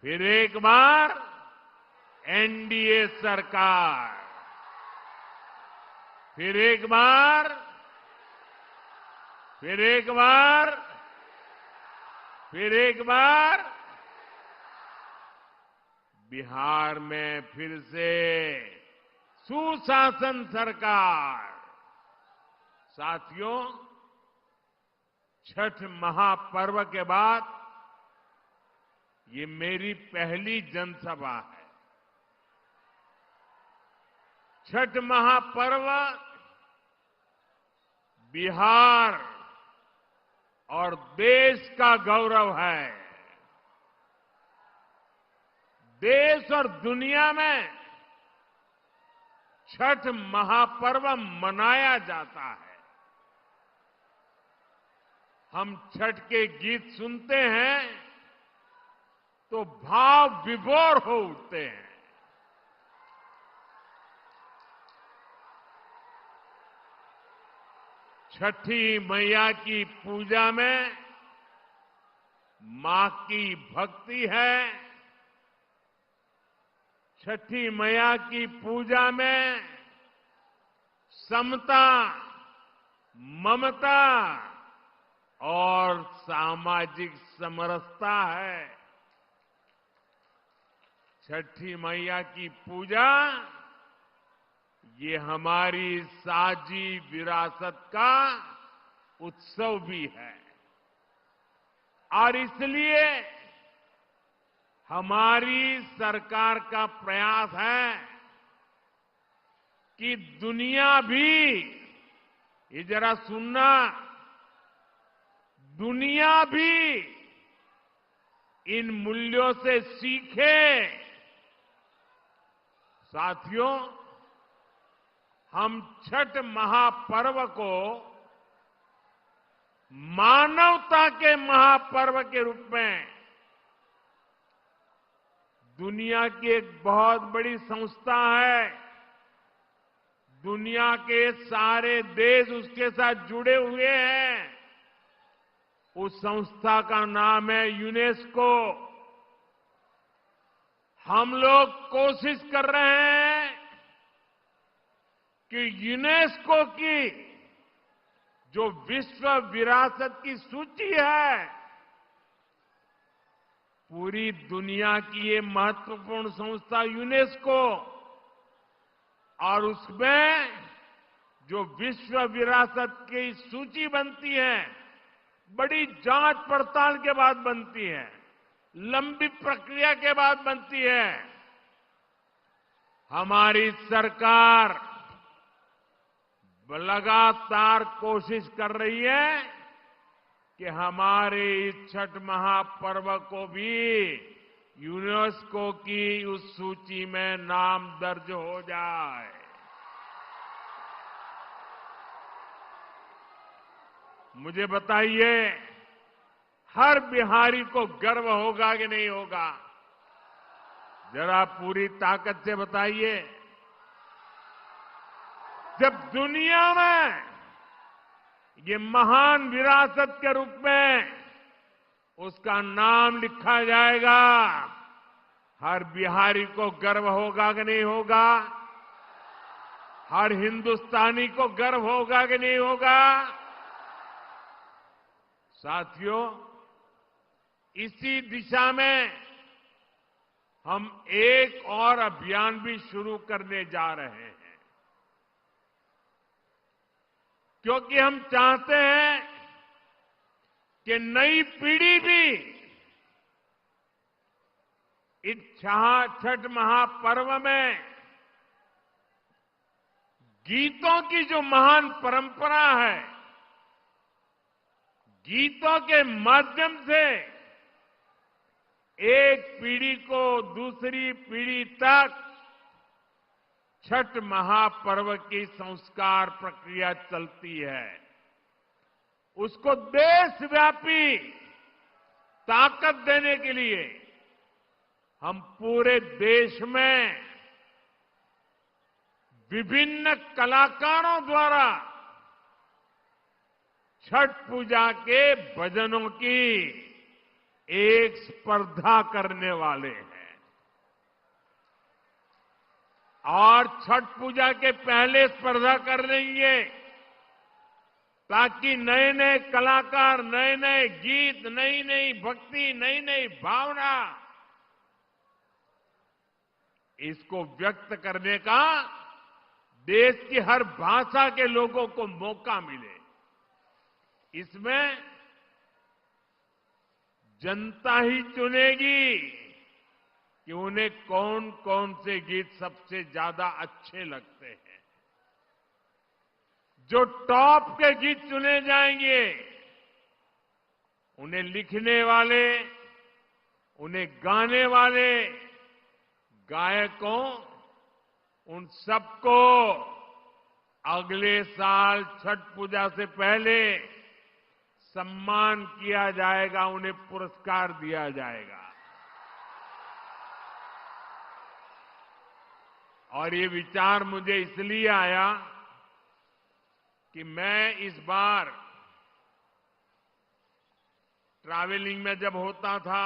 फिर एक बार एनडीए सरकार, फिर एक बार, फिर एक बार, फिर एक बार बिहार में फिर से सुशासन सरकार। साथियों, छठ महापर्व के बाद ये मेरी पहली जनसभा है। छठ महापर्व बिहार और देश का गौरव है। देश और दुनिया में छठ महापर्व मनाया जाता है। हम छठ के गीत सुनते हैं तो भाव विभोर हो उठते हैं। छठी मैया की पूजा में मां की भक्ति है। छठी मैया की पूजा में समता, ममता और सामाजिक समरसता है। छठी मैया की पूजा ये हमारी साझी विरासत का उत्सव भी है और इसलिए हमारी सरकार का प्रयास है कि दुनिया भी, ये जरा सुनना, दुनिया भी इन मूल्यों से सीखे। साथियों, हम छठ महापर्व को मानवता के महापर्व के रूप में दुनिया की एक बहुत बड़ी संस्था है, दुनिया के सारे देश उसके साथ जुड़े हुए हैं। उस संस्था का नाम है यूनेस्को। हम लोग कोशिश कर रहे हैं कि यूनेस्को की जो विश्व विरासत की सूची है, पूरी दुनिया की ये महत्वपूर्ण संस्था यूनेस्को, और उसमें जो विश्व विरासत की सूची बनती है, बड़ी जांच पड़ताल के बाद बनती है, लंबी प्रक्रिया के बाद बनती है। हमारी सरकार लगातार कोशिश कर रही है कि हमारे इस छठ महापर्व को भी यूनेस्को की उस सूची में नाम दर्ज हो जाए। मुझे बताइए, हर बिहारी को गर्व होगा कि नहीं होगा? जरा पूरी ताकत से बताइए। जब दुनिया में ये महान विरासत के रूप में उसका नाम लिखा जाएगा, हर बिहारी को गर्व होगा कि नहीं होगा? हर हिंदुस्तानी को गर्व होगा कि नहीं होगा? साथियों, इसी दिशा में हम एक और अभियान भी शुरू करने जा रहे हैं, क्योंकि हम चाहते हैं कि नई पीढ़ी भी इस छठ महापर्व में गीतों की जो महान परंपरा है, गीतों के माध्यम से एक पीढ़ी को दूसरी पीढ़ी तक छठ महापर्व की संस्कार प्रक्रिया चलती है। उसको देशव्यापी ताकत देने के लिए हम पूरे देश में विभिन्न कलाकारों द्वारा छठ पूजा के भजनों की एक स्पर्धा करने वाले हैं और छठ पूजा के पहले स्पर्धा कर लेंगे ताकि नए नए कलाकार, नए नए गीत, नई नई भक्ति, नई नई भावना, इसको व्यक्त करने का देश की हर भाषा के लोगों को मौका मिले। इसमें जनता ही चुनेगी कि उन्हें कौन कौन से गीत सबसे ज्यादा अच्छे लगते हैं। जो टॉप के गीत चुने जाएंगे, उन्हें लिखने वाले, उन्हें गाने वाले गायकों, उन सबको अगले साल छठ पूजा से पहले सम्मान किया जाएगा, उन्हें पुरस्कार दिया जाएगा। और ये विचार मुझे इसलिए आया कि मैं इस बार ट्रैवलिंग में जब होता था,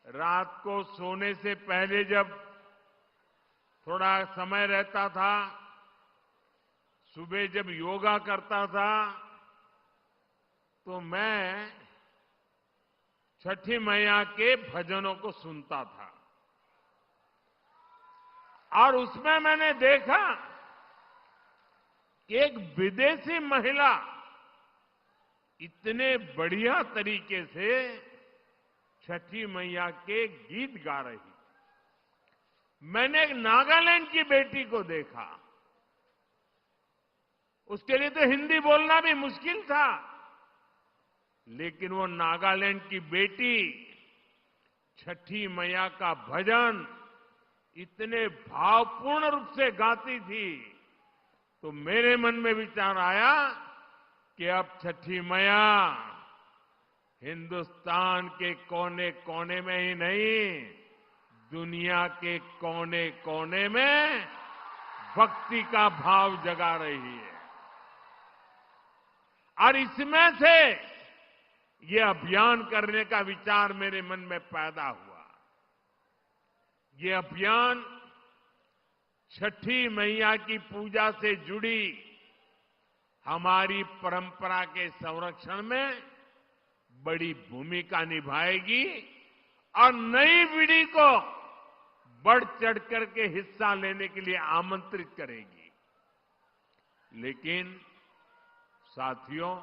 रात को सोने से पहले जब थोड़ा समय रहता था, सुबह जब योगा करता था, तो मैं छठी मैया के भजनों को सुनता था। और उसमें मैंने देखा कि एक विदेशी महिला इतने बढ़िया तरीके से छठी मैया के गीत गा रही। मैंने एक नागालैंड की बेटी को देखा, उसके लिए तो हिंदी बोलना भी मुश्किल था, लेकिन वो नागालैंड की बेटी छठी मैया का भजन इतने भावपूर्ण रूप से गाती थी, तो मेरे मन में विचार आया कि अब छठी मैया हिंदुस्तान के कोने कोने में ही नहीं, दुनिया के कोने कोने में भक्ति का भाव जगा रही है। और इसमें से ये अभियान करने का विचार मेरे मन में पैदा हुआ। ये अभियान छठी मैया की पूजा से जुड़ी हमारी परंपरा के संरक्षण में बड़ी भूमिका निभाएगी और नई पीढ़ी को बढ़ चढ़ करके हिस्सा लेने के लिए आमंत्रित करेगी। लेकिन साथियों,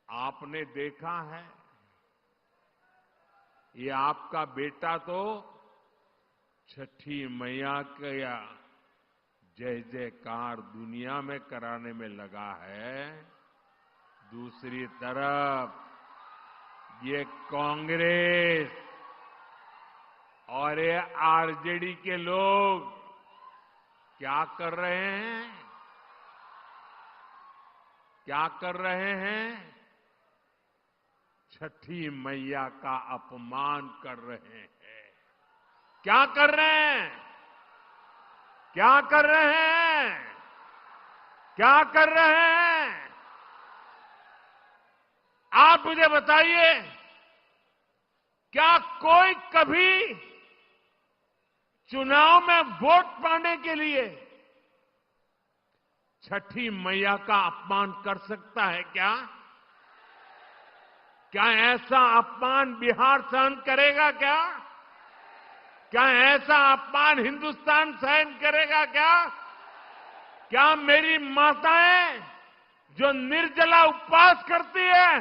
आपने देखा है, ये आपका बेटा तो छठी मैया का जय जयकार दुनिया में कराने में लगा है। दूसरी तरफ ये कांग्रेस और ये आरजेडी के लोग क्या कर रहे हैं? क्या कर रहे हैं? छठी मैया का अपमान कर रहे हैं। क्या कर रहे हैं? क्या कर रहे हैं? क्या कर रहे हैं? आप मुझे बताइए, क्या कोई कभी चुनाव में वोट पाने के लिए छठी मैया का अपमान कर सकता है क्या? क्या ऐसा अपमान बिहार सहन करेगा क्या? क्या ऐसा अपमान हिंदुस्तान सहन करेगा क्या? क्या मेरी माताएं जो निर्जला उपवास करती है,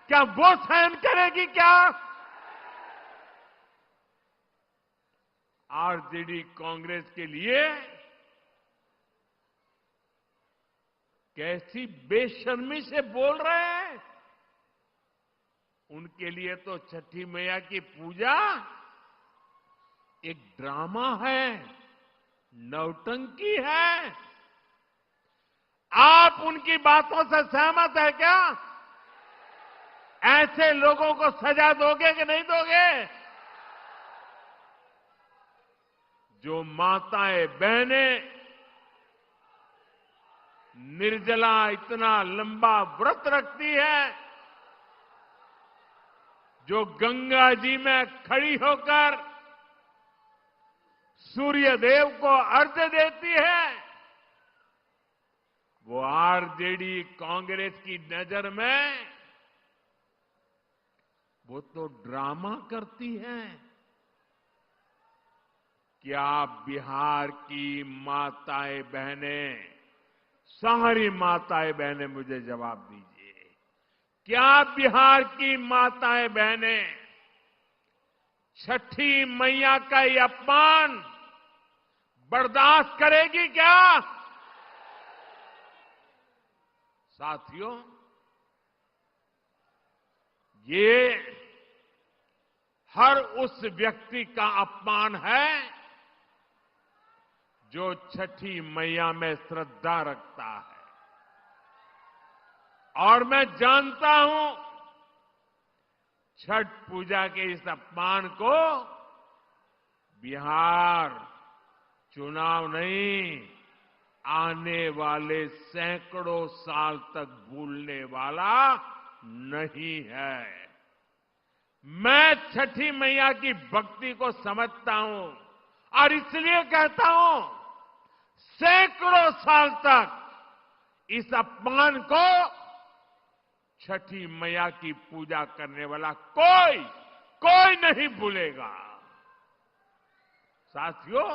क्या वो सहन करेगी क्या? आरजेडी कांग्रेस के लिए कैसी बेशर्मी से बोल रहे हैं। उनके लिए तो छठी मैया की पूजा एक ड्रामा है, नौटंकी है। आप उनकी बातों से सहमत है क्या? ऐसे लोगों को सजा दोगे कि नहीं दोगे? जो माताएं बहनें निर्जला इतना लंबा व्रत रखती है, जो गंगा जी में खड़ी होकर सूर्य देव को अर्घ्य देती है, वो आरजेडी कांग्रेस की नजर में वो तो ड्रामा करती है। क्या बिहार की माताएं बहनें, सारी माताएं बहनें मुझे जवाब दीजिए, क्या बिहार की माताएं बहनें छठी मैया का ये अपमान बर्दाश्त करेगी क्या? साथियों, ये हर उस व्यक्ति का अपमान है जो छठी मैया में श्रद्धा रखता है। और मैं जानता हूं, छठ पूजा के इस अपमान को बिहार चुनाव नहीं, आने वाले सैकड़ों साल तक भूलने वाला नहीं है। मैं छठी मैया की भक्ति को समझता हूं और इसलिए कहता हूं, सैकड़ों साल तक इस अपमान को छठी मैया की पूजा करने वाला कोई नहीं भूलेगा। साथियों,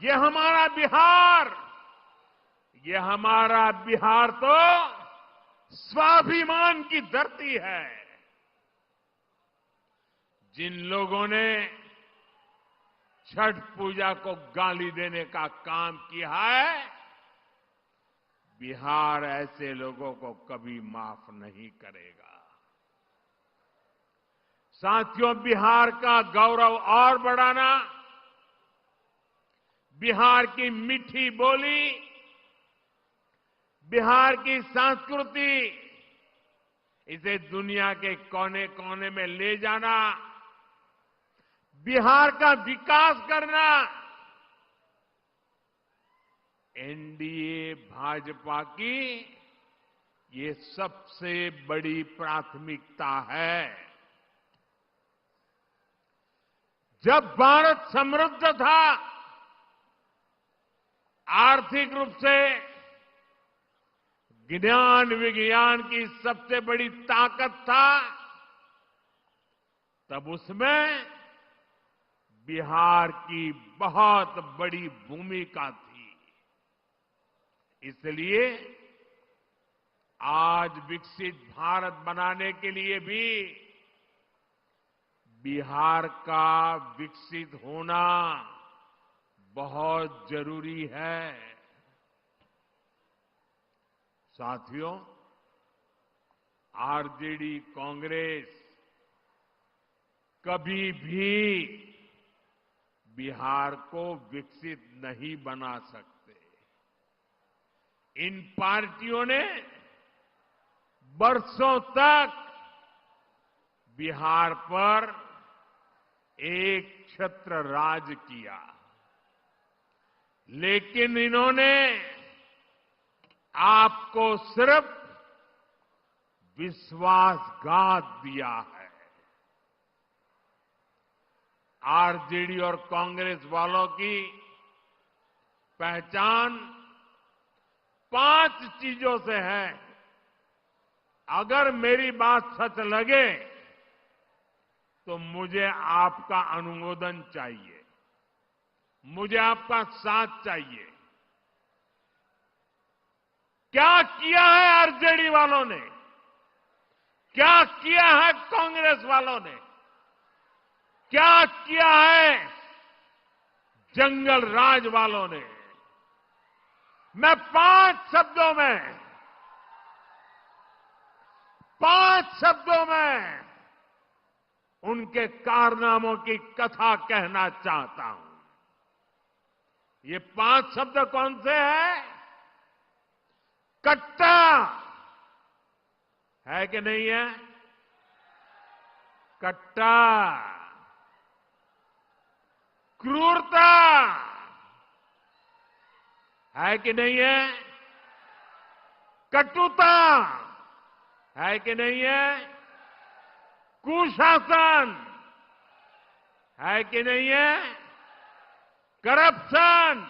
ये हमारा बिहार तो स्वाभिमान की धरती है। जिन लोगों ने छठ पूजा को गाली देने का काम किया है, बिहार ऐसे लोगों को कभी माफ नहीं करेगा। साथियों, बिहार का गौरव और बढ़ाना, बिहार की मीठी बोली, बिहार की संस्कृति, इसे दुनिया के कोने कोने में ले जाना, बिहार का विकास करना, एनडीए भाजपा की ये सबसे बड़ी प्राथमिकता है। जब भारत समृद्ध था, आर्थिक रूप से ज्ञान विज्ञान की सबसे बड़ी ताकत था, तब उसमें बिहार की बहुत बड़ी भूमिका थी। इसलिए आज विकसित भारत बनाने के लिए भी बिहार का विकसित होना बहुत जरूरी है। साथियों, आरजेडी कांग्रेस कभी भी बिहार को विकसित नहीं बना सकते। इन पार्टियों ने बरसों तक बिहार पर एक छत्र राज किया, लेकिन इन्होंने आपको सिर्फ विश्वासघात दिया है। आरजेडी और कांग्रेस वालों की पहचान 5 चीजों से है। अगर मेरी बात सच लगे तो मुझे आपका अनुमोदन चाहिए, मुझे आपका साथ चाहिए। क्या किया है आरजेडी वालों ने? क्या किया है कांग्रेस वालों ने? क्या किया है जंगल राज वालों ने? मैं 5 शब्दों में उनके कारनामों की कथा कहना चाहता हूं। ये 5 शब्द कौन से हैं? कट्टा, है कि नहीं है? कट्टा, क्रूरता है कि नहीं है? कटुता है कि नहीं है? कुशासन है कि नहीं है? करप्शन,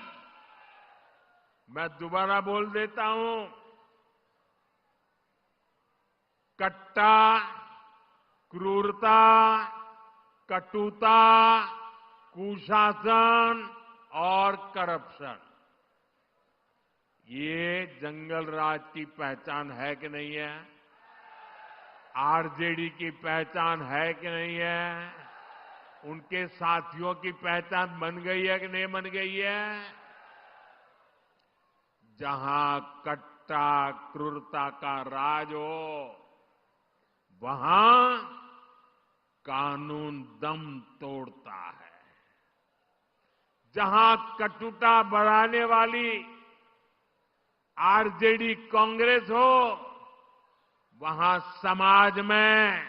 मैं दोबारा बोल देता हूं, कट्टा, क्रूरता, कटुता, कुशासन और करप्शन, ये जंगल राज की पहचान है कि नहीं है? आरजेडी की पहचान है कि नहीं है? उनके साथियों की पहचान बन गई है कि नहीं बन गई है? जहां कट्टा क्रूरता का राज हो, वहां कानून दम तोड़ता है। जहां कटुता बढ़ाने वाली आरजेडी कांग्रेस हो, वहां समाज में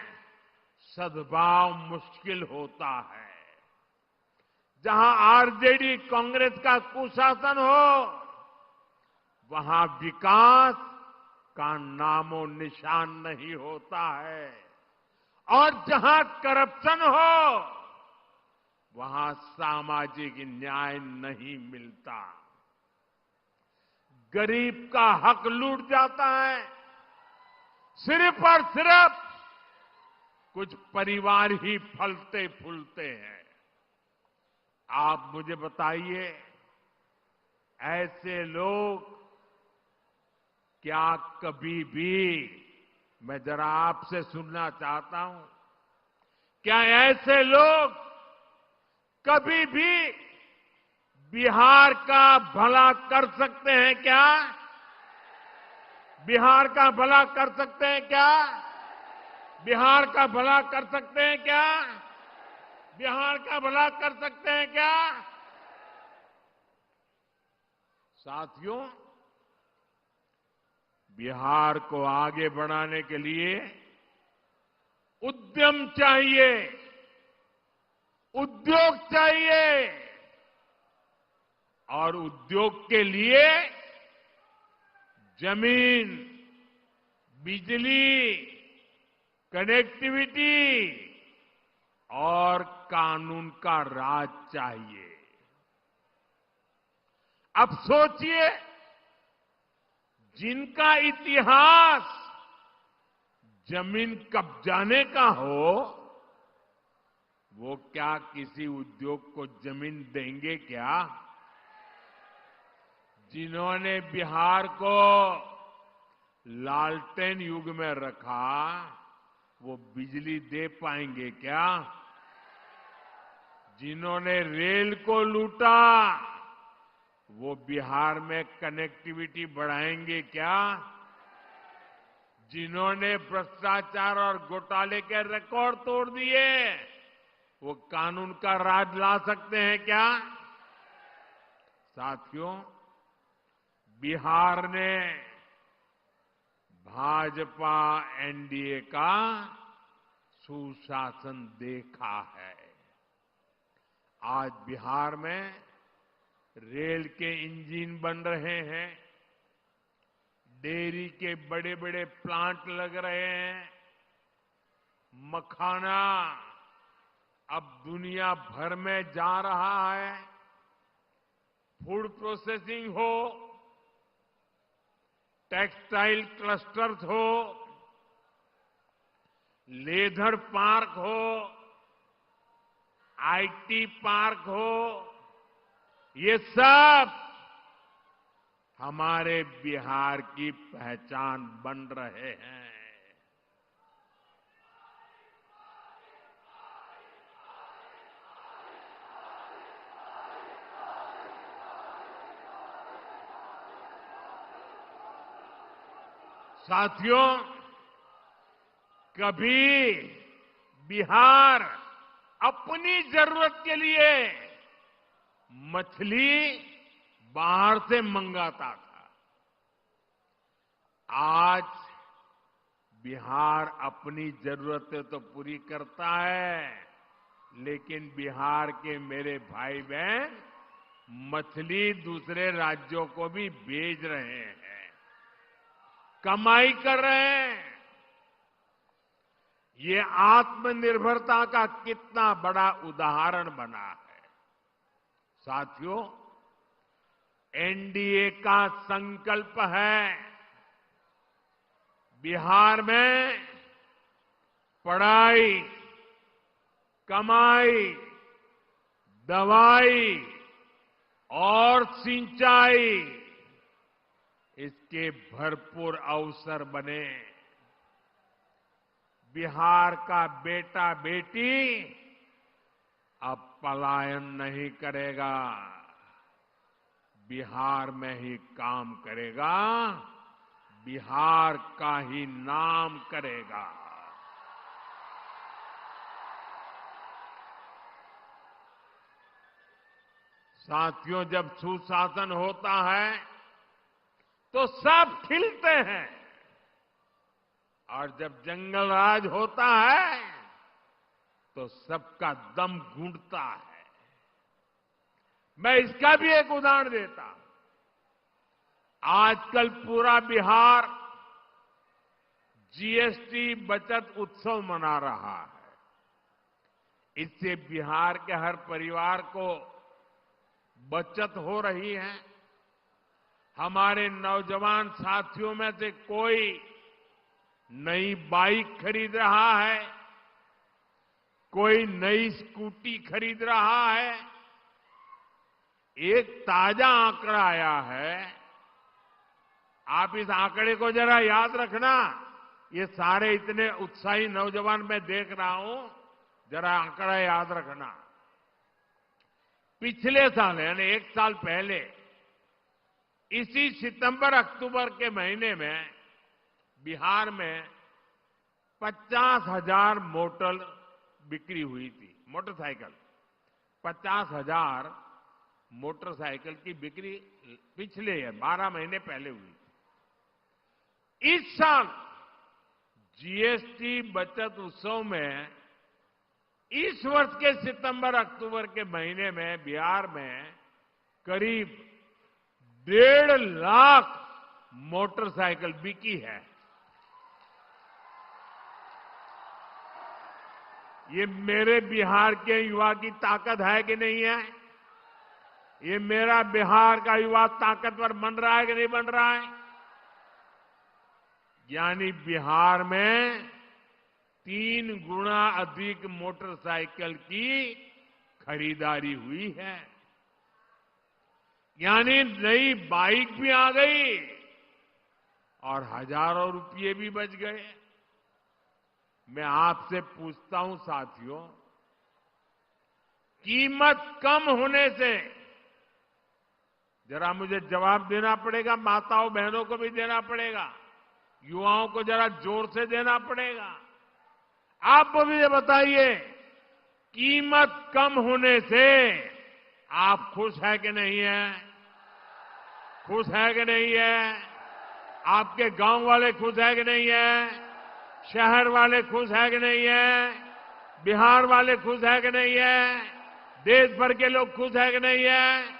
सद्भाव मुश्किल होता है। जहां आरजेडी कांग्रेस का कुशासन हो, वहां विकास का नामो निशान नहीं होता है। और जहां करप्शन हो, वहां सामाजिक न्याय नहीं मिलता। गरीब का हक लूट जाता है। सिर्फ और सिर्फ कुछ परिवार ही फलते फूलते हैं। आप मुझे बताइए, ऐसे लोग क्या कभी भी, मैं जरा आपसे सुनना चाहता हूं, क्या ऐसे लोग कभी भी बिहार का भला कर सकते हैं क्या? बिहार का भला कर सकते हैं क्या? बिहार का भला कर सकते हैं क्या? बिहार का भला कर सकते हैं क्या? साथियों, बिहार को आगे बढ़ाने के लिए उद्यम चाहिए, उद्योग चाहिए, और उद्योग के लिए जमीन, बिजली, कनेक्टिविटी और कानून का राज चाहिए। अब सोचिए, जिनका इतिहास जमीन कब्जाने का हो, वो क्या किसी उद्योग को जमीन देंगे क्या? जिन्होंने बिहार को लालटेन युग में रखा, वो बिजली दे पाएंगे क्या? जिन्होंने रेल को लूटा, वो बिहार में कनेक्टिविटी बढ़ाएंगे क्या? जिन्होंने भ्रष्टाचार और घोटाले के रिकॉर्ड तोड़ दिए, वो कानून का राज ला सकते हैं क्या? साथियों, बिहार ने भाजपा एनडीए का सुशासन देखा है। आज बिहार में रेल के इंजन बन रहे हैं, डेयरी के बड़े बड़े प्लांट लग रहे हैं, मखाना अब दुनिया भर में जा रहा है, फूड प्रोसेसिंग हो, टेक्सटाइल क्लस्टर्स हो, लेदर पार्क हो, आईटी पार्क हो, ये सब हमारे बिहार की पहचान बन रहे हैं। साथियों, कभी बिहार अपनी जरूरत के लिए मछली बाहर से मंगाता था। आज बिहार अपनी जरूरतें तो पूरी करता है, लेकिन बिहार के मेरे भाई बहन मछली दूसरे राज्यों को भी भेज रहे हैं, कमाई कर रहे हैं। ये आत्मनिर्भरता का कितना बड़ा उदाहरण बना है। साथियों, एनडीए का संकल्प है बिहार में पढ़ाई, कमाई, दवाई और सिंचाई, इसके भरपूर अवसर बने। बिहार का बेटा बेटी अब पलायन नहीं करेगा, बिहार में ही काम करेगा, बिहार का ही नाम करेगा। साथियों, जब सुशासन होता है तो सब खिलते हैं, और जब जंगल राज होता है तो सबका दम घुटता है। मैं इसका भी एक उदाहरण देता हूं। आजकल पूरा बिहार जीएसटी बचत उत्सव मना रहा है। इससे बिहार के हर परिवार को बचत हो रही है। हमारे नौजवान साथियों में से कोई नई बाइक खरीद रहा है, कोई नई स्कूटी खरीद रहा है। एक ताजा आंकड़ा आया है, आप इस आंकड़े को जरा याद रखना। ये सारे इतने उत्साही नौजवान मैं देख रहा हूं, जरा आंकड़ा याद रखना। पिछले साल यानी एक साल पहले इसी सितंबर अक्टूबर के महीने में बिहार में 50,000 मोटर बिक्री हुई थी। मोटरसाइकिल 50,000 मोटरसाइकिल की बिक्री पिछले 12 महीने पहले हुई थी। इस साल जीएसटी बचत उत्सव में इस वर्ष के सितंबर अक्टूबर के महीने में बिहार में करीब 1.5 लाख मोटरसाइकिल बिकी है। ये मेरे बिहार के युवा की ताकत है कि नहीं है? ये मेरा बिहार का युवा ताकतवर बन रहा है कि नहीं बन रहा है? यानी बिहार में 3 गुना अधिक मोटरसाइकिल की खरीदारी हुई है। यानी नई बाइक भी आ गई और हजारों रुपये भी बच गए। मैं आपसे पूछता हूं साथियों, कीमत कम होने से जरा मुझे जवाब देना पड़ेगा, माताओं बहनों को भी देना पड़ेगा, युवाओं को जरा जोर से देना पड़ेगा। आप मुझे बताइए, कीमत कम होने से आप खुश है कि नहीं है? खुश है कि नहीं है? आपके गांव वाले खुश है कि नहीं है? शहर वाले खुश है कि नहीं है? बिहार वाले खुश है कि नहीं है? देश भर के लोग खुश है कि नहीं है?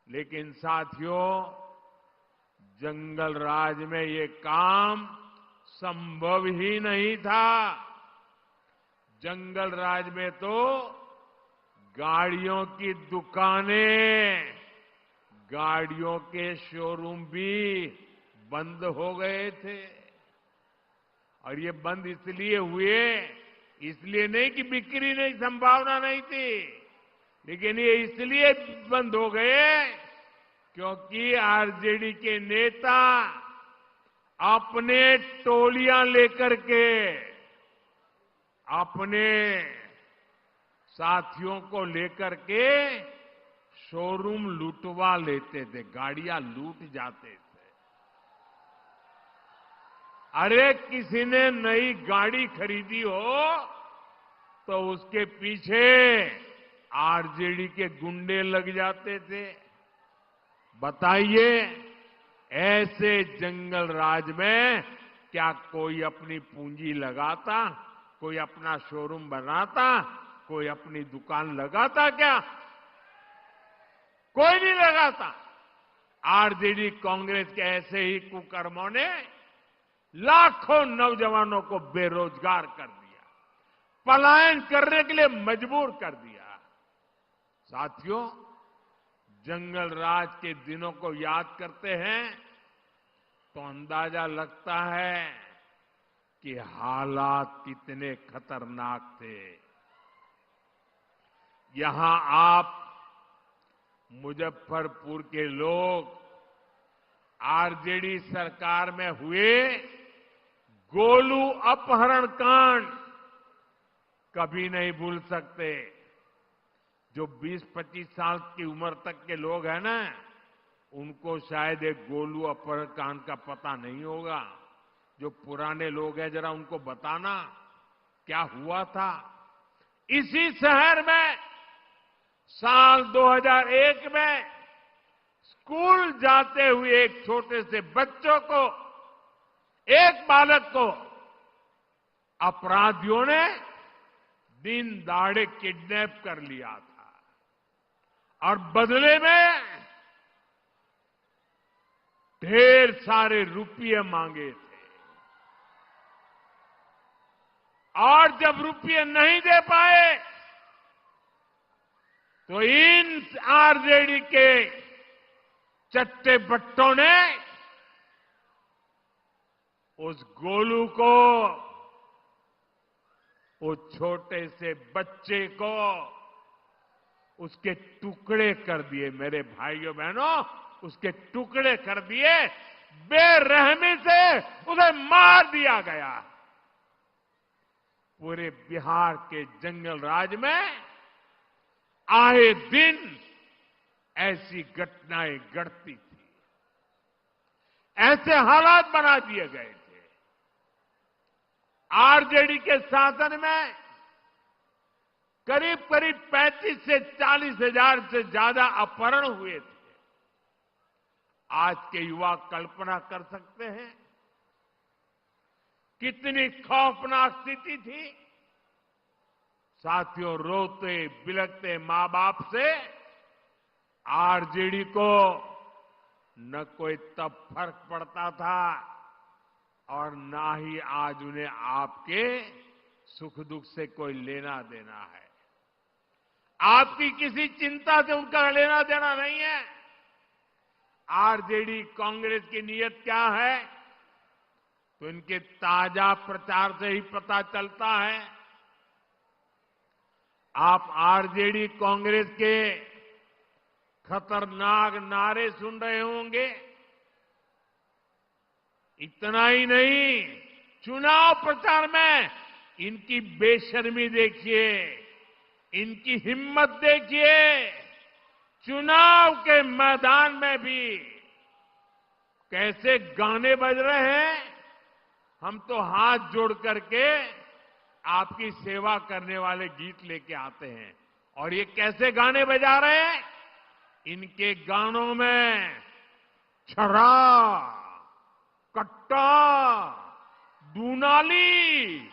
लेकिन साथियों, जंगल राज में ये काम संभव ही नहीं था। जंगल राज में तो गाड़ियों की दुकानें, गाड़ियों के शोरूम भी बंद हो गए थे। और ये बंद इसलिए हुए, इसलिए नहीं कि बिक्री नहीं, संभावना नहीं थी, लेकिन ये इसलिए बंद हो गए क्योंकि आरजेडी के नेता अपने टोलियां लेकर के अपने साथियों को लेकर के शोरूम लूटवा लेते थे, गाड़ियां लूट जाते थे। अरे किसी ने नई गाड़ी खरीदी हो तो उसके पीछे आरजेडी के गुंडे लग जाते थे। बताइए, ऐसे जंगल राज में क्या कोई अपनी पूंजी लगाता, कोई अपना शोरूम बनाता, कोई अपनी दुकान लगाता क्या? कोई नहीं लगाता। आरजेडी कांग्रेस के ऐसे ही कुकर्मों ने लाखों नौजवानों को बेरोजगार कर दिया, पलायन करने के लिए मजबूर कर दिया। साथियों, जंगल राज के दिनों को याद करते हैं तो अंदाजा लगता है कि हालात कितने खतरनाक थे। यहां आप मुजफ्फरपुर के लोग आरजेडी सरकार में हुए गोलू अपहरण कांड कभी नहीं भूल सकते। जो 20-25 साल की उम्र तक के लोग हैं ना, उनको शायद एक गोलू अपहरण कांड का पता नहीं होगा। जो पुराने लोग हैं, जरा उनको बताना क्या हुआ था। इसी शहर में साल 2001 में स्कूल जाते हुए एक छोटे से बच्चों को, एक बालक को अपराधियों ने दिन दहाड़े किडनैप कर लिया था और बदले में ढेर सारे रुपये मांगे थे। और जब रुपये नहीं दे पाए तो इन आरजेडी के चट्टे बट्टों ने उस गोलू को, उस छोटे से बच्चे को उसके टुकड़े कर दिए। मेरे भाइयों बहनों, उसके टुकड़े कर दिए, बेरहमी से उसे मार दिया गया। पूरे बिहार के जंगल राज में आए दिन ऐसी घटनाएं घटती थी, ऐसे हालात बना दिए गए थे। आरजेडी के शासन में करीब करीब 35 से 40 हजार से ज्यादा अपहरण हुए थे। आज के युवा कल्पना कर सकते हैं कितनी खौफनाक स्थिति थी। साथियों, रोते बिलखते मां बाप से आरजेडी को न कोई तब फर्क पड़ता था और ना ही आज उन्हें आपके सुख दुख से कोई लेना देना है। आपकी किसी चिंता से उनका लेना देना नहीं है। आरजेडी कांग्रेस की नीयत क्या है तो इनके ताजा प्रचार से ही पता चलता है। आप आरजेडी कांग्रेस के खतरनाक नारे सुन रहे होंगे। इतना ही नहीं, चुनाव प्रचार में इनकी बेशर्मी देखिए, इनकी हिम्मत देखिए। चुनाव के मैदान में भी कैसे गाने बज रहे हैं। हम तो हाथ जोड़ करके आपकी सेवा करने वाले गीत लेके आते हैं, और ये कैसे गाने बजा रहे हैं। इनके गानों में छड़ा, कट्टा, दूनाली,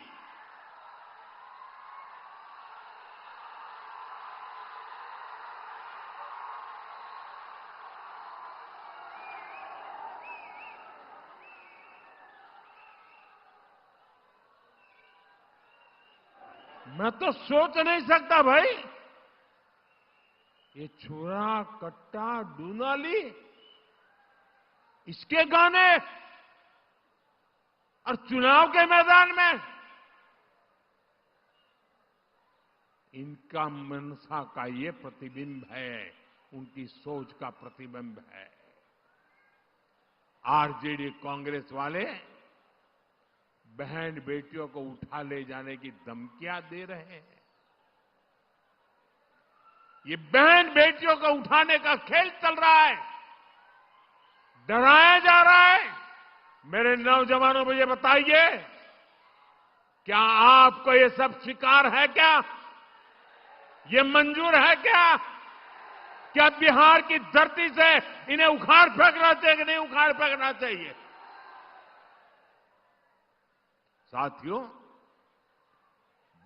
मैं तो सोच नहीं सकता भाई। ये छुरा, कट्टा, दूनाली, इसके गाने और चुनाव के मैदान में। इनका मनसा का ये प्रतिबिंब है, उनकी सोच का प्रतिबिंब है। आरजेडी कांग्रेस वाले बहन बेटियों को उठा ले जाने की धमकियां दे रहे हैं। ये बहन बेटियों को उठाने का खेल चल रहा है, डराया जा रहा है। मेरे नौजवानों को ये बताइए, क्या आपको ये सब स्वीकार है? क्या ये मंजूर है? क्या बिहार की धरती से इन्हें उखाड़ फेंकना चाहिए कि नहीं उखाड़ फेंकना चाहिए? साथियों,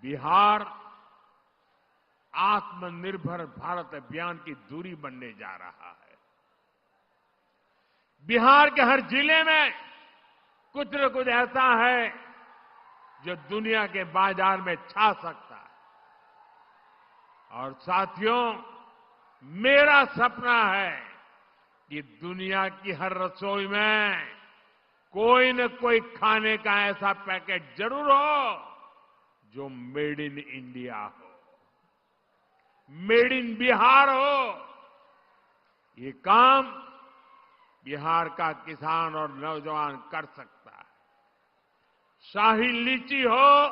बिहार आत्मनिर्भर भारत अभियान की धुरी बनने जा रहा है। बिहार के हर जिले में कुछ न कुछ ऐसा है जो दुनिया के बाजार में छा सकता है। और साथियों, मेरा सपना है कि दुनिया की हर रसोई में कोई न कोई खाने का ऐसा पैकेट जरूर हो जो मेड इन इंडिया हो, मेड इन बिहार हो। ये काम बिहार का किसान और नौजवान कर सकता है। शाही लीची हो,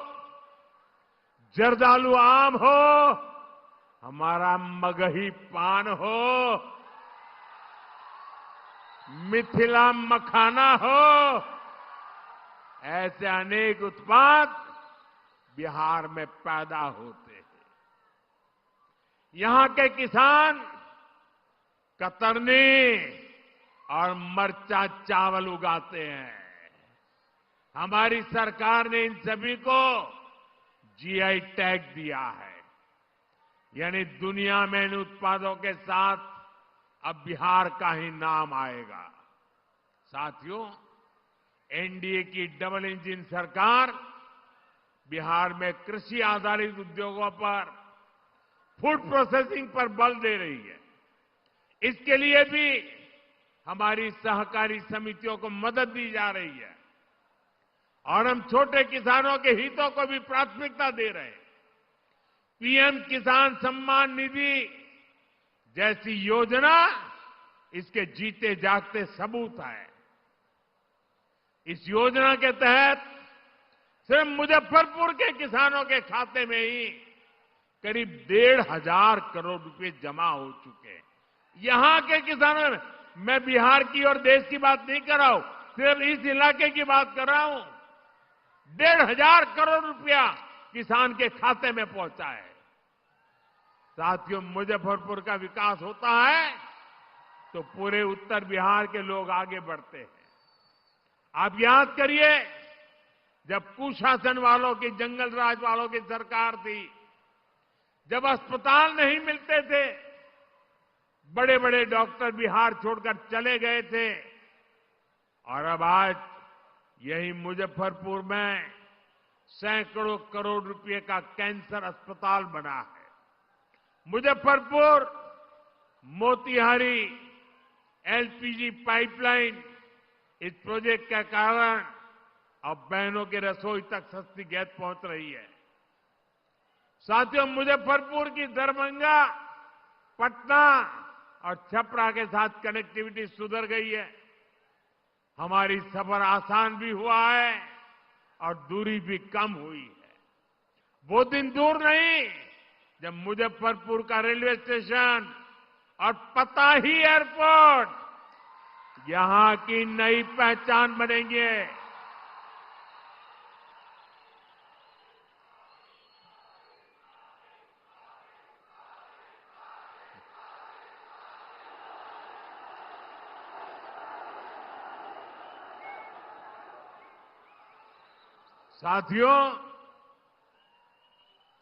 जर्दालू आम हो, हमारा मगही पान हो, मिथिला मखाना हो, ऐसे अनेक उत्पाद बिहार में पैदा होते हैं। यहां के किसान कतरनी और मरचा चावल उगाते हैं। हमारी सरकार ने इन सभी को जीआई टैग दिया है, यानी दुनिया में इन उत्पादों के साथ अब बिहार का ही नाम आएगा। साथियों, एनडीए की डबल इंजन सरकार बिहार में कृषि आधारित उद्योगों पर, फूड प्रोसेसिंग पर बल दे रही है। इसके लिए भी हमारी सहकारी समितियों को मदद दी जा रही है और हम छोटे किसानों के हितों को भी प्राथमिकता दे रहे हैं। पीएम किसान सम्मान निधि जैसी योजना इसके जीते जागते सबूत है। इस योजना के तहत सिर्फ मुजफ्फरपुर के किसानों के खाते में ही करीब 1,500 करोड़ रुपए जमा हो चुके हैं। यहां के किसानों में, मैं बिहार की और देश की बात नहीं कर रहा हूं, सिर्फ इस इलाके की बात कर रहा हूं। 1,500 करोड़ रुपया किसान के खाते में पहुंचा है। साथियों, मुजफ्फरपुर का विकास होता है तो पूरे उत्तर बिहार के लोग आगे बढ़ते हैं। आप याद करिए, जब कुशासन वालों की, जंगल राज वालों की सरकार थी, जब अस्पताल नहीं मिलते थे, बड़े बड़े डॉक्टर बिहार छोड़कर चले गए थे, और अब आज यही मुजफ्फरपुर में सैकड़ों करोड़ रुपए का कैंसर अस्पताल बना है। मुजफ्फरपुर मोतिहारी एलपीजी पाइपलाइन, इस प्रोजेक्ट के कारण अब बहनों की रसोई तक सस्ती गैस पहुंच रही है। साथियों, मुजफ्फरपुर की दरभंगा, पटना और छपरा के साथ कनेक्टिविटी सुधर गई है। हमारी सफर आसान भी हुआ है और दूरी भी कम हुई है। वो दिन दूर नहीं जब मुजफ्फरपुर का रेलवे स्टेशन और पताही एयरपोर्ट यहां की नई पहचान बनेंगे। साथियों,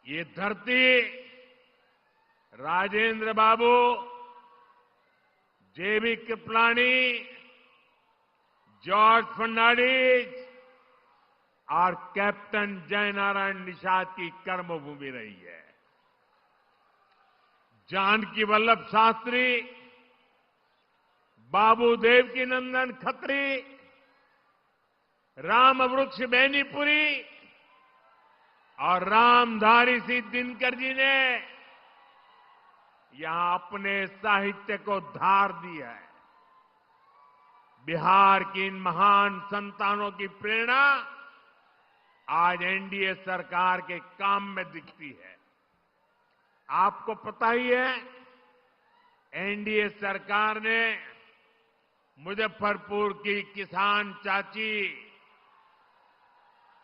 ये धरती राजेंद्र बाबू, जेबी कृपलानी, जॉर्ज फर्नांडिस और कैप्टन जयनारायण निषाद की कर्मभूमि रही है। जानकी वल्लभ शास्त्री, बाबू देवकी नंदन खत्री, राम वृक्ष बेनीपुरी और रामधारी सिंह दिनकर जी ने यहां अपने साहित्य को धार दी है। बिहार की इन महान संतानों की प्रेरणा आज एनडीए सरकार के काम में दिखती है। आपको पता ही है, एनडीए सरकार ने मुजफ्फरपुर की किसान चाची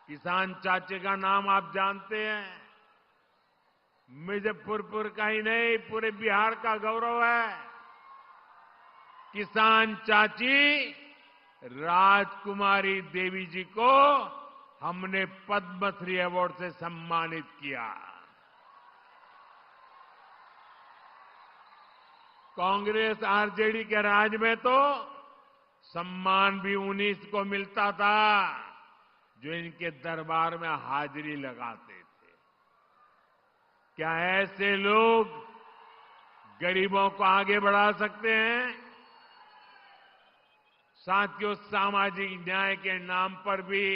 का नाम आप जानते हैं। मुजफ्फरपुर का ही नहीं, पूरे बिहार का गौरव है। किसान चाची राजकुमारी देवी जी को हमने पद्मश्री अवार्ड से सम्मानित किया। कांग्रेस आरजेडी के राज में तो सम्मान भी उन्हीं को मिलता था जो इनके दरबार में हाजिरी लगाते थे। क्या ऐसे लोग गरीबों को आगे बढ़ा सकते हैं? साथियों, सामाजिक न्याय के नाम पर भी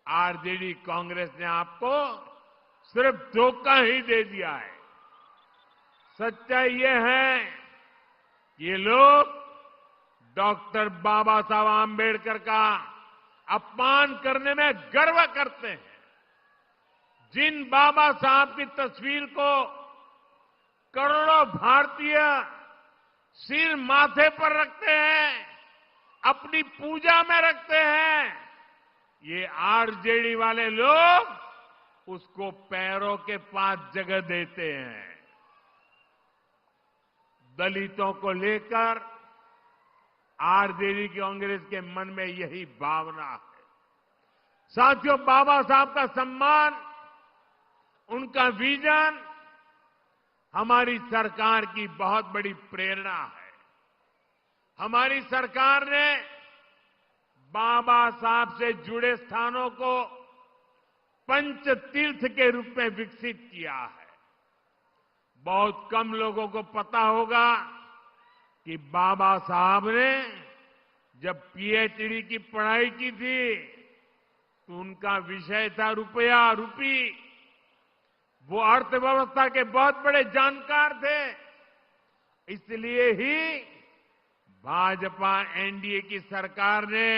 आरजेडी कांग्रेस ने आपको सिर्फ धोखा ही दे दिया है। सच्चाई ये है कि ये लोग डॉक्टर बाबा साहब आम्बेडकर का अपमान करने में गर्व करते हैं। जिन बाबा साहब की तस्वीर को करोड़ों भारतीय सिर माथे पर रखते हैं, अपनी पूजा में रखते हैं, ये आरजेडी वाले लोग उसको पैरों के पास जगह देते हैं। दलितों को लेकर आरजेडी कांग्रेस के मन में यही भावना है। साथियों, बाबा साहब का सम्मान, उनका विजन हमारी सरकार की बहुत बड़ी प्रेरणा है। हमारी सरकार ने बाबा साहब से जुड़े स्थानों को पंच तीर्थ के रूप में विकसित किया है। बहुत कम लोगों को पता होगा कि बाबा साहब ने जब पीएचडी की पढ़ाई की थी तो उनका विषय था रुपया रूपी। वो अर्थव्यवस्था के बहुत बड़े जानकार थे। इसलिए ही भाजपा एनडीए की सरकार ने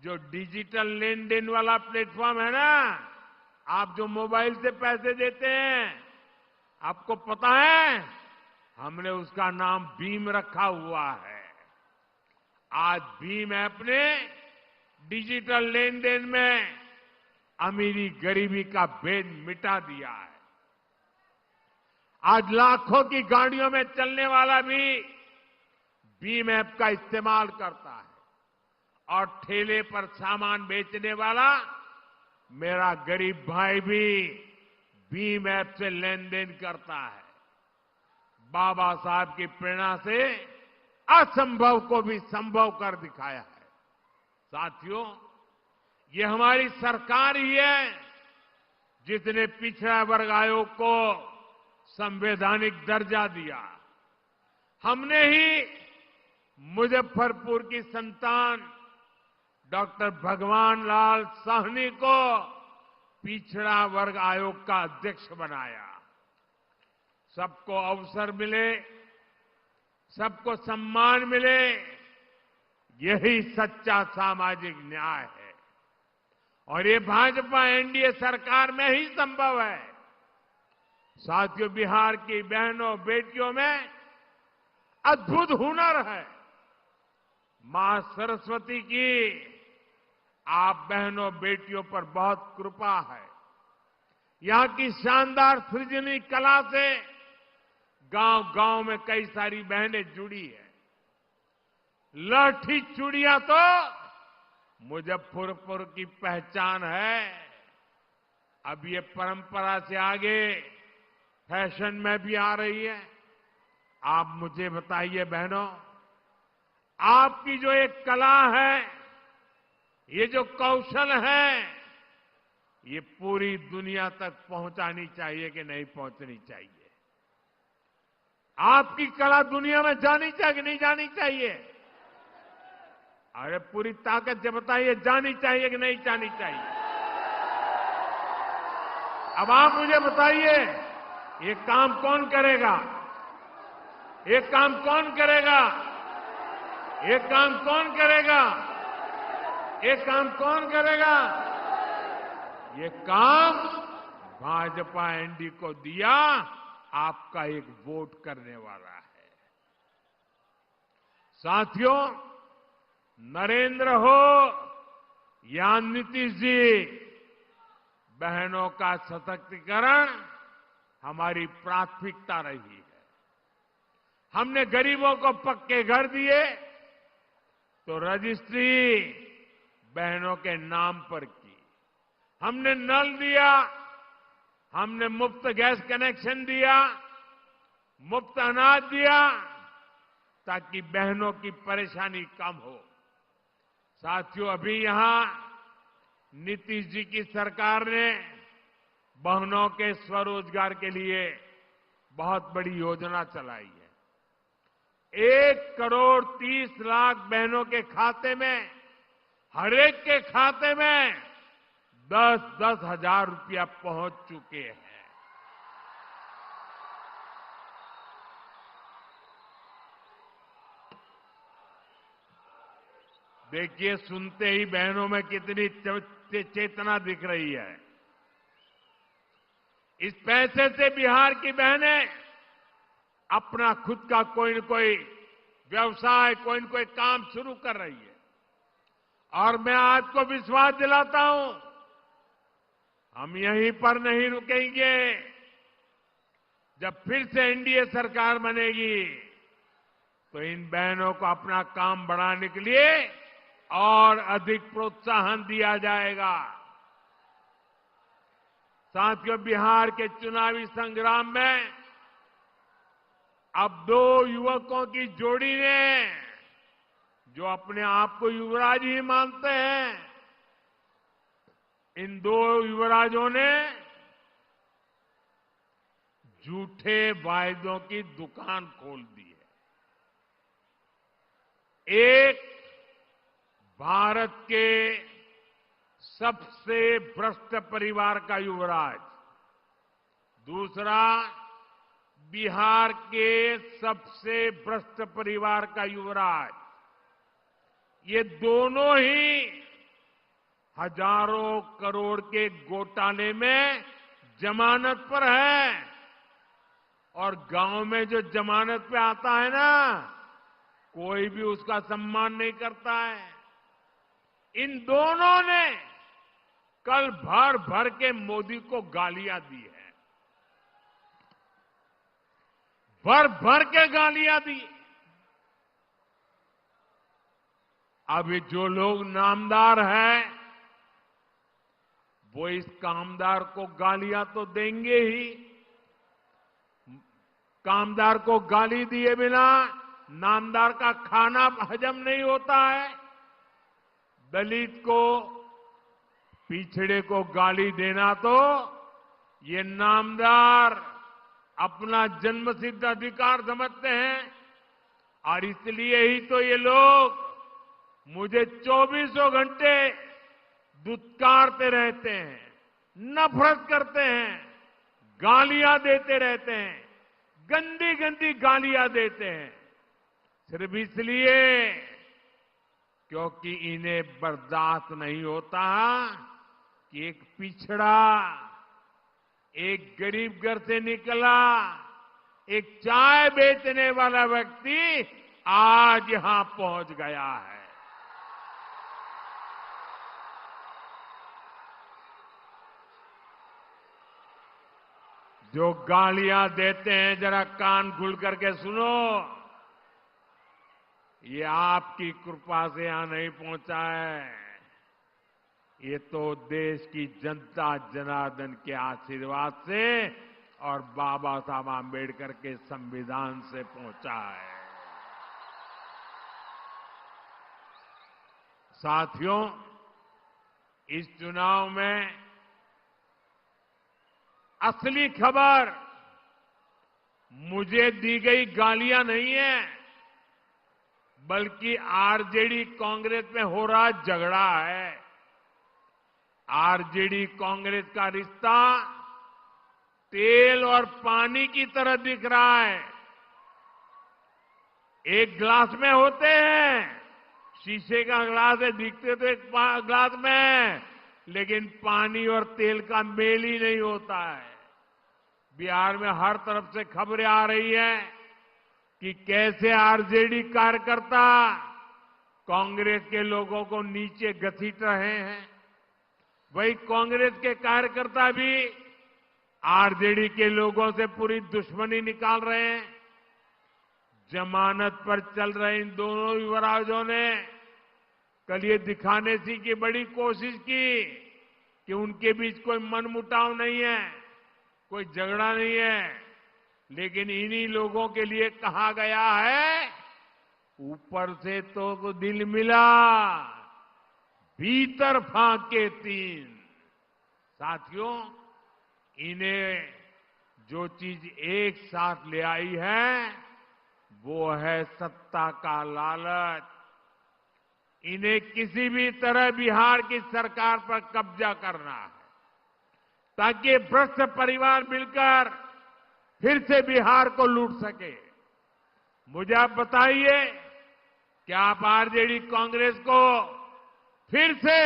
जो डिजिटल लेन देन वाला प्लेटफॉर्म है ना, आप जो मोबाइल से पैसे देते हैं, आपको पता है हमने उसका नाम भीम रखा हुआ है। आज भीम ऐप ने डिजिटल लेन देन में अमीरी गरीबी का भेद मिटा दिया है। आज लाखों की गाड़ियों में चलने वाला भी भीम ऐप का इस्तेमाल करता है और ठेले पर सामान बेचने वाला मेरा गरीब भाई भी भीम ऐप से लेन देन करता है। बाबा साहब की प्रेरणा से असंभव को भी संभव कर दिखाया है। साथियों, ये हमारी सरकार ही है जिसने पिछड़ा वर्ग आयोग को संवैधानिक दर्जा दिया। हमने ही मुजफ्फरपुर की संतान डॉक्टर भगवान लाल साहनी को पिछड़ा वर्ग आयोग का अध्यक्ष बनाया। सबको अवसर मिले, सबको सम्मान मिले, यही सच्चा सामाजिक न्याय है। और ये भाजपा एनडीए सरकार में ही संभव है। साथियों, बिहार की बहनों बेटियों में अद्भुत हुनर है। मां सरस्वती की आप बहनों बेटियों पर बहुत कृपा है। यहां की शानदार सृजनी कला से गांव-गांव में कई सारी बहनें जुड़ी है। लाठी चूड़ियां तो मुजफ्फरपुर की पहचान है। अब ये परंपरा से आगे फैशन में भी आ रही है। आप मुझे बताइए बहनों, आपकी जो एक कला है, ये जो कौशल है, ये पूरी दुनिया तक पहुंचानी चाहिए कि नहीं पहुंचनी चाहिए? आपकी कला दुनिया में जानी चाहिए कि नहीं जानी चाहिए? अरे पूरी ताकत से बताइए, जानी चाहिए कि नहीं जानी चाहिए? अब आप मुझे बताइए, ये काम कौन करेगा? ये काम कौन करेगा? ये काम कौन करेगा? ये काम कौन करेगा? ये काम भाजपा एनडीए को दिया, आपका एक वोट करने वाला है। साथियों, नरेंद्र हो या नीतीश जी, बहनों का सशक्तिकरण हमारी प्राथमिकता रही है। हमने गरीबों को पक्के घर दिए तो रजिस्ट्री, बहनों के नाम पर की। हमने नल दिया, हमने मुफ्त गैस कनेक्शन दिया, मुफ्त अनाज दिया, ताकि बहनों की परेशानी कम हो। साथियों, अभी यहां नीतीश जी की सरकार ने बहनों के स्वरोजगार के लिए बहुत बड़ी योजना चलाई है। 1,30,00,000 बहनों के खाते में, हर एक के खाते में 10-10 हजार रुपया पहुंच चुके हैं। देखिए, सुनते ही बहनों में कितनी चेतना दिख रही है। इस पैसे से बिहार की बहनें अपना खुद का कोई न कोई व्यवसाय, कोई न कोई काम शुरू कर रही है। और मैं आज को विश्वास दिलाता हूं, हम यहीं पर नहीं रुकेंगे। जब फिर से एनडीए सरकार बनेगी तो इन बहनों को अपना काम बढ़ाने के लिए और अधिक प्रोत्साहन दिया जाएगा। साथियों, बिहार के चुनावी संग्राम में अब 2 युवकों की जोड़ी ने, जो अपने आप को युवराज ही मानते हैं, इन 2 युवराजों ने झूठे वायदों की दुकान खोल दी है। एक भारत के सबसे भ्रष्ट परिवार का युवराज, दूसरा बिहार के सबसे भ्रष्ट परिवार का युवराज। ये दोनों ही हजारों करोड़ के घोटाले में जमानत पर है। और गांव में जो जमानत पे आता है ना, कोई भी उसका सम्मान नहीं करता है। इन दोनों ने कल भर भर के मोदी को गालियां दी है, भर भर के गालियां दी। अभी जो लोग नामदार हैं, वो इस कामदार को गालियां तो देंगे ही। कामदार को गाली दिए बिना नामदार का खाना हजम नहीं होता है। दलित को, पिछड़े को गाली देना तो ये नामदार अपना जन्मसिद्ध अधिकार समझते हैं। और इसलिए ही तो ये लोग मुझे 24 घंटे दुत्कारते रहते हैं, नफरत करते हैं, गालियां देते रहते हैं, गंदी गंदी गालियां देते हैं, सिर्फ इसलिए क्योंकि इन्हें बर्दाश्त नहीं होता कि एक पिछड़ा, एक गरीब घर से निकला, एक चाय बेचने वाला व्यक्ति आज यहां पहुंच गया है। जो गालियां देते हैं, जरा कान खुल करके सुनो। ये आपकी कृपा से यहां नहीं पहुंचा है, ये तो देश की जनता जनार्दन के आशीर्वाद से और बाबा साहब आंबेडकर के संविधान से पहुंचा है। साथियों, इस चुनाव में असली खबर मुझे दी गई गालियां नहीं है, बल्कि आरजेडी कांग्रेस में हो रहा झगड़ा है। आरजेडी कांग्रेस का रिश्ता तेल और पानी की तरह दिख रहा है। एक गिलास में होते हैं, शीशे का गिलास है, दिखते तो एक गिलास में, लेकिन पानी और तेल का मेल ही नहीं होता है। बिहार में हर तरफ से खबरें आ रही है कि कैसे आरजेडी कार्यकर्ता कांग्रेस के लोगों को नीचे घसीट रहे हैं। वही कांग्रेस के कार्यकर्ता भी आरजेडी के लोगों से पूरी दुश्मनी निकाल रहे हैं। जमानत पर चल रहे इन दोनों युवराजों ने कल ये दिखाने की बड़ी कोशिश की कि उनके बीच कोई मनमुटाव नहीं है, कोई झगड़ा नहीं है, लेकिन इन्हीं लोगों के लिए कहा गया है, ऊपर से तो दिल मिला, भीतर फाके तीन। साथियों, इन्हें जो चीज एक साथ ले आई है वो है सत्ता का लालच। इन्हें किसी भी तरह बिहार की सरकार पर कब्जा करना है ताकि भ्रष्ट परिवार मिलकर फिर से बिहार को लूट सके। मुझे आप बताइए कि आप आरजेडी कांग्रेस को फिर से,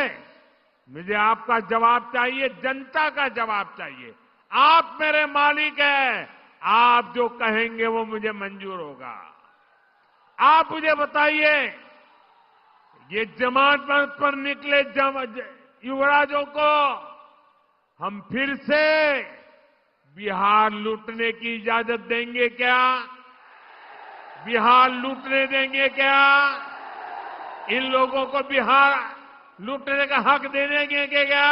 मुझे आपका जवाब चाहिए, जनता का जवाब चाहिए। आप मेरे मालिक हैं, आप जो कहेंगे वो मुझे मंजूर होगा। आप मुझे बताइए, ये जमानत पर निकले युवराजों को हम फिर से बिहार लूटने की इजाजत देंगे क्या? बिहार लूटने देंगे क्या? इन लोगों को बिहार लूटने का हक दे देंगे क्या?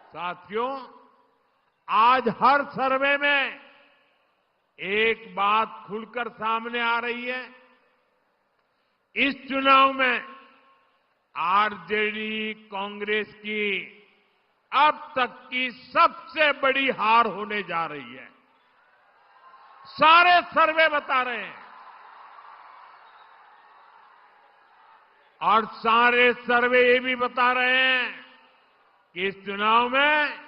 साथियों, आज हर सर्वे में एक बात खुलकर सामने आ रही है। इस चुनाव में आरजेडी कांग्रेस की अब तक की सबसे बड़ी हार होने जा रही है। सारे सर्वे बता रहे हैं और सारे सर्वे ये भी बता रहे हैं कि इस चुनाव में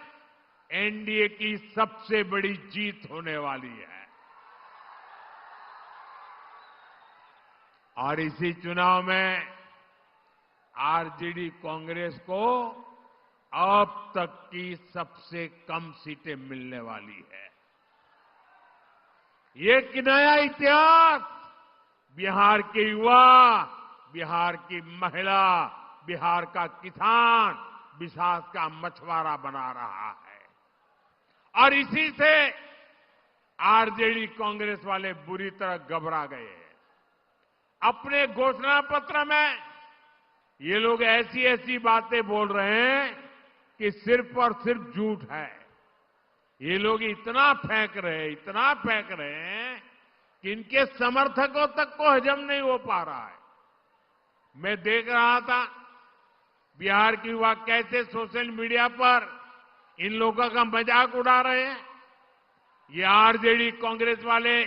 एनडीए की सबसे बड़ी जीत होने वाली है। और इसी चुनाव में आरजेडी कांग्रेस को अब तक की सबसे कम सीटें मिलने वाली है। ये एक नया इतिहास बिहार के युवा, बिहार की महिला, बिहार का किसान, बिहार का मछुआरा बना रहा है। और इसी से आरजेडी कांग्रेस वाले बुरी तरह घबरा गए हैं। अपने घोषणा पत्र में ये लोग ऐसी ऐसी बातें बोल रहे हैं कि सिर्फ और सिर्फ झूठ है। ये लोग इतना फेंक रहे हैं कि इनके समर्थकों तक को हजम नहीं हो पा रहा है। मैं देख रहा था बिहार के युवा कैसे सोशल मीडिया पर इन लोगों का मजाक उड़ा रहे हैं। ये आरजेडी कांग्रेस वाले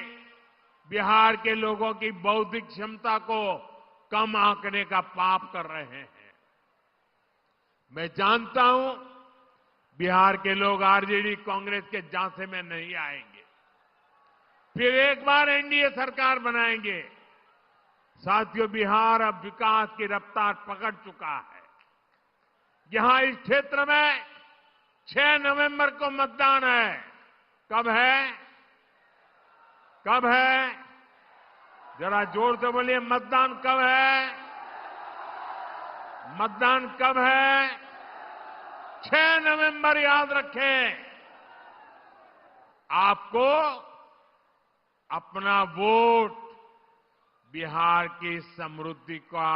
बिहार के लोगों की बौद्धिक क्षमता को कम आंकने का पाप कर रहे हैं। मैं जानता हूं बिहार के लोग आरजेडी कांग्रेस के झांसे में नहीं आएंगे, फिर एक बार एनडीए सरकार बनाएंगे। साथियों, बिहार अब विकास की रफ्तार पकड़ चुका है। यहां इस क्षेत्र में 6 नवंबर को मतदान है। कब है? कब है? जरा जोर से बोलिए, मतदान कब है? मतदान कब है? 6 नवंबर, याद रखें। आपको अपना वोट बिहार की समृद्धि का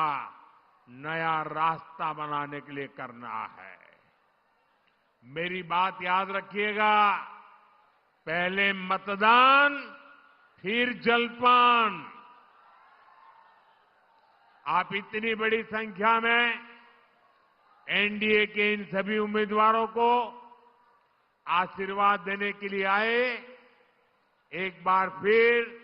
नया रास्ता बनाने के लिए करना है। मेरी बात याद रखिएगा, पहले मतदान फिर जलपान। आप इतनी बड़ी संख्या में एनडीए के इन सभी उम्मीदवारों को आशीर्वाद देने के लिए आए। एक बार फिर